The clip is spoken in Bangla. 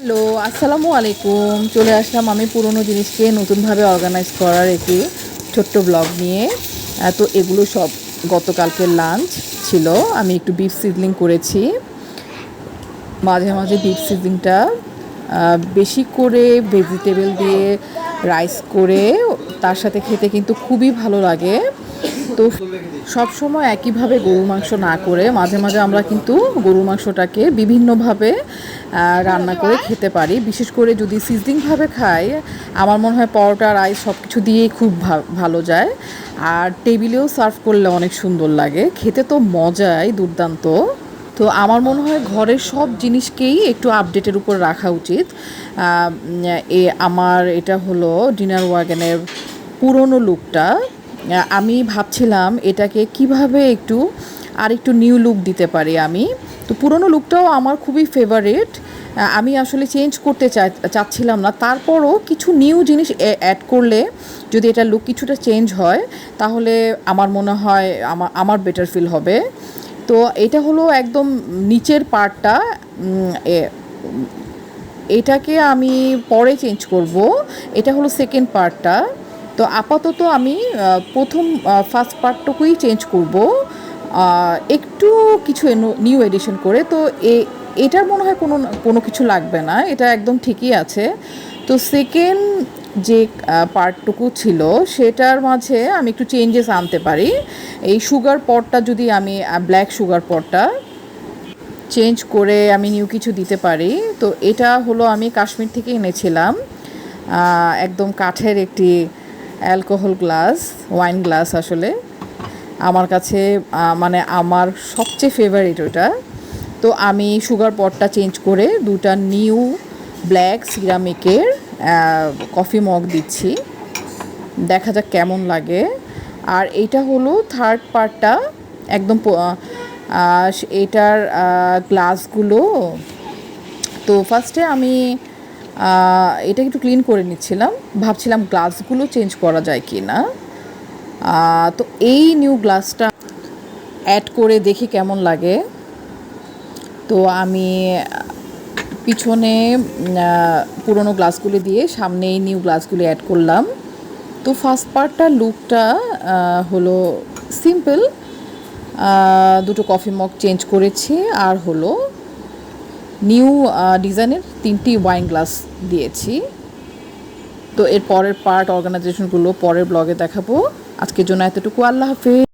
হ্যালো, আসসালামু আলাইকুম। চলে আসলাম আমি পুরনো জিনিসকে নতুনভাবে অর্গানাইজ করার একটি ছোট্ট ব্লগ নিয়ে। তো এগুলো সব গতকালকের লাঞ্চ ছিল। আমি একটু বিফ সিজলিং করেছি। মাঝে মাঝে বিফ সিজলিংটা বেশি করে ভেজিটেবল দিয়ে রাইস করে তার সাথে খেতে কিন্তু খুবই ভালো লাগে। তো সবসময় একইভাবে গরুর মাংস না করে মাঝে মাঝে আমরা কিন্তু গরুর মাংসটাকে বিভিন্নভাবে রান্না করে খেতে পারি। বিশেষ করে যদি সিজনিংভাবে খাই, আমার মনে হয় পরোটা রাইস সব কিছু দিয়েই খুব ভালো যায়। আর টেবিলেও সার্ভ করলে অনেক সুন্দর লাগে, খেতে তো মজাই দুর্দান্ত। তো আমার মনে হয় ঘরের সব জিনিসকেই একটু আপডেটের উপর রাখা উচিত। আমার এটা হলো ডিনার ওয়াগনের পুরনো লুকটা। আমি ভাবছিলাম এটাকে কিভাবে একটু নিউ লুক দিতে পারি আমি। তো পুরনো লুকটাও আমার খুবই ফেভারিট। আমি আসলে চেঞ্জ করতে চাচ্ছিলাম না, তারপরও কিছু নিউ জিনিস অ্যাড করলে যদি এটা লুক কিছুটা চেঞ্জ হয়, তাহলে আমার মনে হয় আমার বেটার ফিল হবে। তো এটা হলো একদম নিচের পার্টটা। এটাকে আমি পরে চেঞ্জ করব। এটা হলো সেকেন্ড পার্টটা। তো আপাতত আমি ফার্স্ট পার্টটুকুই চেঞ্জ করব, একটু কিছু নিউ এডিশন করে। তো এটার মনে হয় কোনো কিছু লাগবে না, এটা একদম ঠিকই আছে। তো সেকেন্ড যে পার্টটুকু ছিল সেটার মাঝে আমি একটু চেঞ্জেস আনতে পারি। এই সুগার পটটা যদি আমি ব্ল্যাক সুগার পটটা চেঞ্জ করে আমি নিউ কিছু দিতে পারি। তো এটা হলো আমি কাশ্মীর থেকে এনেছিলাম, একদম কাঠের একটি অ্যালকোহল গ্লাস, ওয়াইন গ্লাস। আসলে আমার কাছে মানে আমার সবচেয়ে ফেভারিট ওটা। তো আমি সুগার পটটা চেঞ্জ করে দুটা নিউ ব্ল্যাক সিরামিকের কফি মগ দিচ্ছি, দেখা যাক কেমন লাগে। আর এইটা হলো থার্ড পার্টটা, একদম এটার গ্লাসগুলো। তো ফার্স্টে আমি এটা একটু ক্লিন করে নিচ্ছিলাম, ভাবছিলাম গ্লাসগুলো চেঞ্জ করা যায় কি না। তো এই নিউ গ্লাসটা অ্যাড করে দেখি কেমন লাগে। তো আমি পিছনে পুরনো গ্লাসগুলো দিয়ে সামনে এই নিউ গ্লাসগুলো অ্যাড করলাম। তো ফার্স্ট পার্টটার লুকটা হলো সিম্পল, দুটো কফি মগ চেঞ্জ করেছি আর হলো নিউ ডিজাইনের 3টি ওয়াইন গ্লাস দিয়েছি। তো এর পরের পার্ট অর্গানাইজেশনগুলো পরের ব্লগে দেখাবো। আজকের জন্য এতটুকু, আল্লাহ হাফেজ।